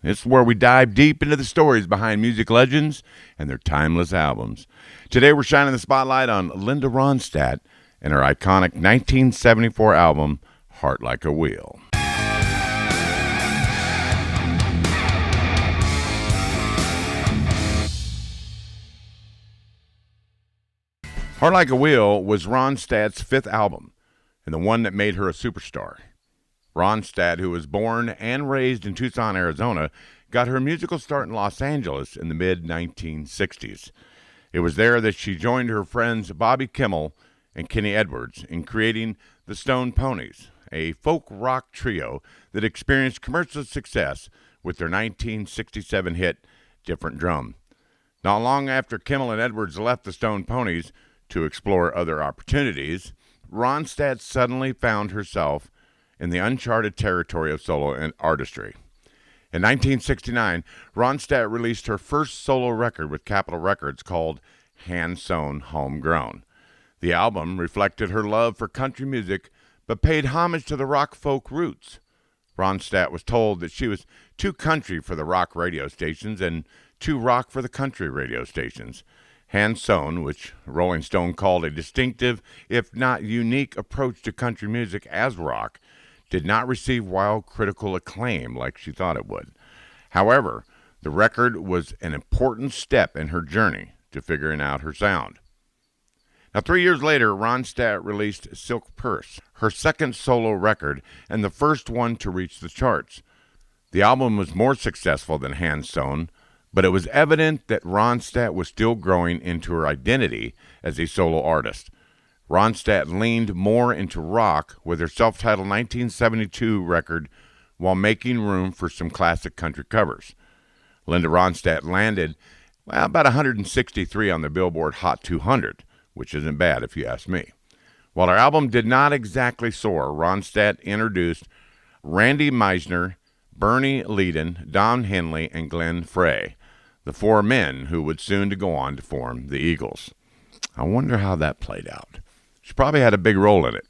It's where we dive deep into the stories behind music legends and their timeless albums. Today we're shining the spotlight on Linda Ronstadt and her iconic 1974 album, Heart Like a Wheel. Heart Like a Wheel was Ronstadt's fifth album and the one that made her a superstar. Ronstadt, who was born and raised in Tucson, Arizona, got her musical start in Los Angeles in the mid-1960s. It was there that she joined her friends Bobby Kimmel and Kenny Edwards in creating the Stone Ponies, a folk rock trio that experienced commercial success with their 1967 hit Different Drum. Not long after Kimmel and Edwards left the Stone Ponies to explore other opportunities, Ronstadt suddenly found herself in the uncharted territory of solo and artistry. In 1969, Ronstadt released her first solo record with Capitol Records called Hand Sewn Homegrown. The album reflected her love for country music but paid homage to the rock folk roots. Ronstadt was told that she was too country for the rock radio stations and too rock for the country radio stations. Hand Sewn, which Rolling Stone called a distinctive, if not unique, approach to country music as rock, did not receive wild critical acclaim like she thought it would. However, the record was an important step in her journey to figuring out her sound. Now, 3 years later, Ronstadt released Silk Purse, her second solo record and the first one to reach the charts. The album was more successful than Hand Sewn, but it was evident that Ronstadt was still growing into her identity as a solo artist. Ronstadt leaned more into rock with her self-titled 1972 record while making room for some classic country covers. Linda Ronstadt landed about 163 on the Billboard Hot 200, which isn't bad if you ask me. While her album did not exactly soar, Ronstadt introduced Randy Meisner, Bernie Leadon, Don Henley, and Glenn Frey, the four men who would soon to go on to form the Eagles. I wonder how that played out. She probably had a big role in it.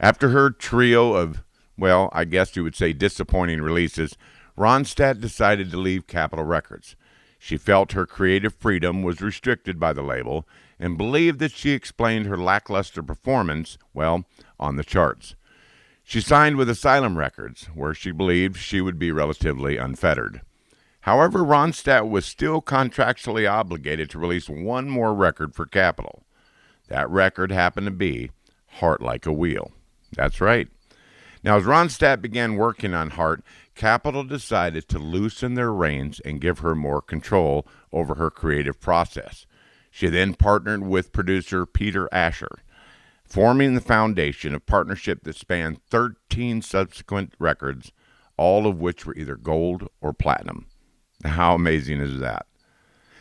After her trio of, well, I guess you would say disappointing releases, Ronstadt decided to leave Capitol Records. She felt her creative freedom was restricted by the label and believed that she explained her lackluster performance, well, on the charts. She signed with Asylum Records, where she believed she would be relatively unfettered. However, Ronstadt was still contractually obligated to release one more record for Capitol. That record happened to be Heart Like a Wheel. That's right. Now, as Ronstadt began working on Heart, Capitol decided to loosen their reins and give her more control over her creative process. She then partnered with producer Peter Asher, forming the foundation of partnership that spanned 13 subsequent records, all of which were either gold or platinum. How amazing is that?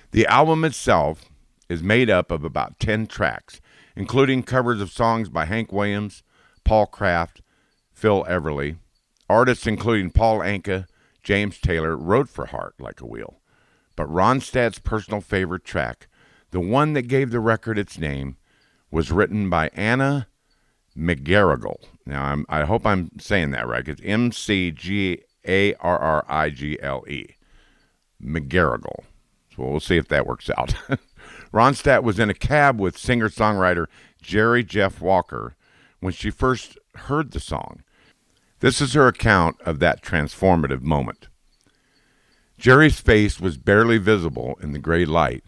The album itself is made up of about 10 tracks, including covers of songs by Hank Williams, Paul Kraft, Phil Everly. Artists including Paul Anka, James Taylor wrote for Heart Like a Wheel. But Ronstadt's personal favorite track, the one that gave the record its name, was written by Anna McGarrigle. Now, I hope I'm saying that right. It's McGarrigle. McGarrigle. So we'll see if that works out. Ronstadt was in a cab with singer-songwriter Jerry Jeff Walker when she first heard the song. This is her account of that transformative moment. Jerry's face was barely visible in the gray light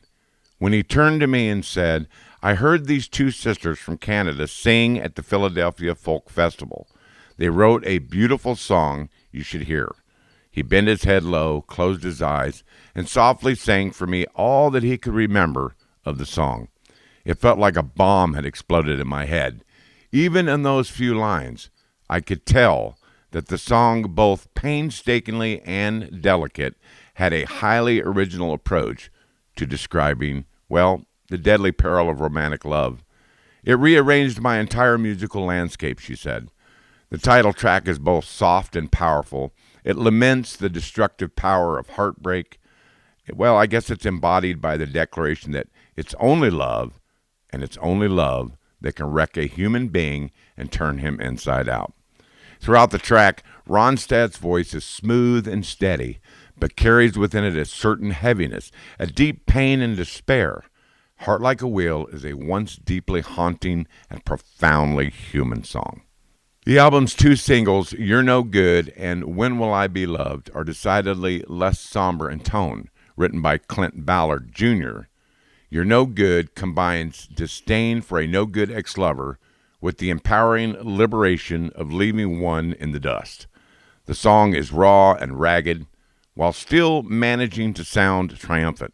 when he turned to me and said, "I heard these two sisters from Canada sing at the Philadelphia Folk Festival. They wrote a beautiful song you should hear." He bent his head low, closed his eyes, and softly sang for me all that he could remember of the song. It felt like a bomb had exploded in my head. Even in those few lines, I could tell that the song, both painstakingly and delicate, had a highly original approach to describing, well, the deadly peril of romantic love. It rearranged my entire musical landscape, she said. The title track is both soft and powerful. It laments the destructive power of heartbreak. Well, I guess it's embodied by the declaration that it's only love, and it's only love that can wreck a human being and turn him inside out. Throughout the track, Ronstadt's voice is smooth and steady, but carries within it a certain heaviness, a deep pain and despair. Heart Like a Wheel is a once deeply haunting and profoundly human song. The album's two singles, You're No Good and When Will I Be Loved, are decidedly less somber in tone, written by Clint Ballard Jr. You're No Good combines disdain for a no-good ex-lover with the empowering liberation of leaving one in the dust. The song is raw and ragged, while still managing to sound triumphant.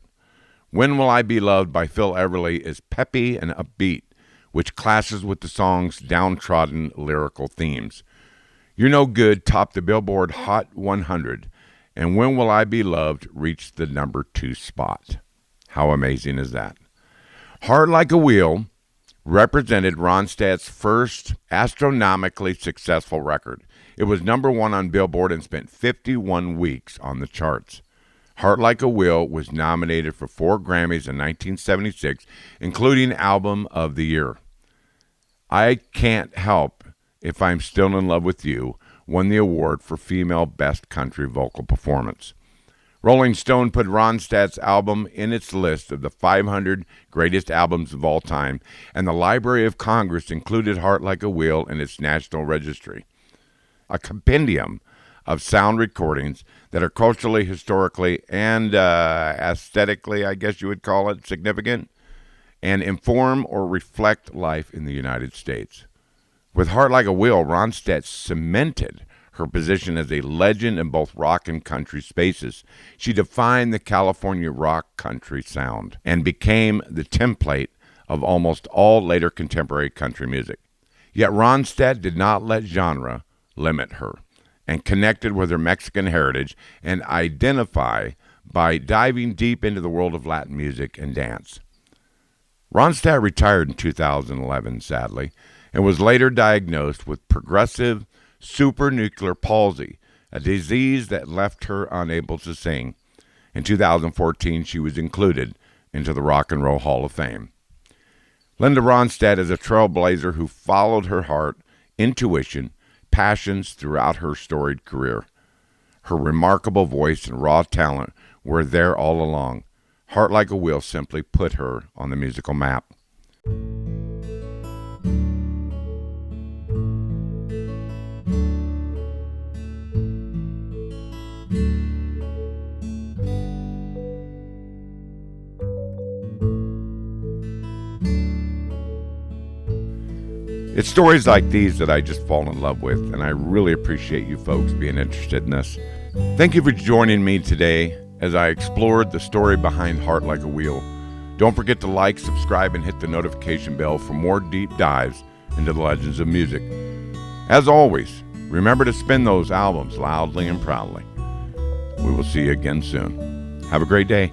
When Will I Be Loved by Phil Everly is peppy and upbeat, which clashes with the song's downtrodden lyrical themes. You're No Good topped the Billboard Hot 100, and When Will I Be Loved reached the number 2 spot. How amazing is that? Heart Like a Wheel represented Ronstadt's first astronomically successful record. It was number 1 on Billboard and spent 51 weeks on the charts. Heart Like a Wheel was nominated for 4 Grammys in 1976, including Album of the Year. I Can't Help If I'm Still in Love with You won the award for Female Best Country Vocal Performance. Rolling Stone put Ronstadt's album in its list of the 500 greatest albums of all time, and the Library of Congress included Heart Like a Wheel in its national registry. A compendium of sound recordings that are culturally, historically, and aesthetically, I guess you would call it, significant, and inform or reflect life in the United States. With Heart Like a Wheel, Ronstadt cemented her position as a legend in both rock and country spaces. She defined the California rock country sound and became the template of almost all later contemporary country music. Yet Ronstadt did not let genre limit her and connected with her Mexican heritage and identify by diving deep into the world of Latin music and dance. Ronstadt retired in 2011, sadly, and was later diagnosed with progressive supranuclear palsy, a disease that left her unable to sing. In 2014, she was included into the Rock and Roll Hall of Fame. Linda Ronstadt is a trailblazer who followed her heart, intuition, passions throughout her storied career. Her remarkable voice and raw talent were there all along. Heart Like a Wheel simply put her on the musical map. It's stories like these that I just fall in love with, and I really appreciate you folks being interested in this. Thank you for joining me today as I explored the story behind Heart Like a Wheel. Don't forget to like, subscribe, and hit the notification bell for more deep dives into the legends of music. As always, remember to spin those albums loudly and proudly. We will see you again soon. Have a great day.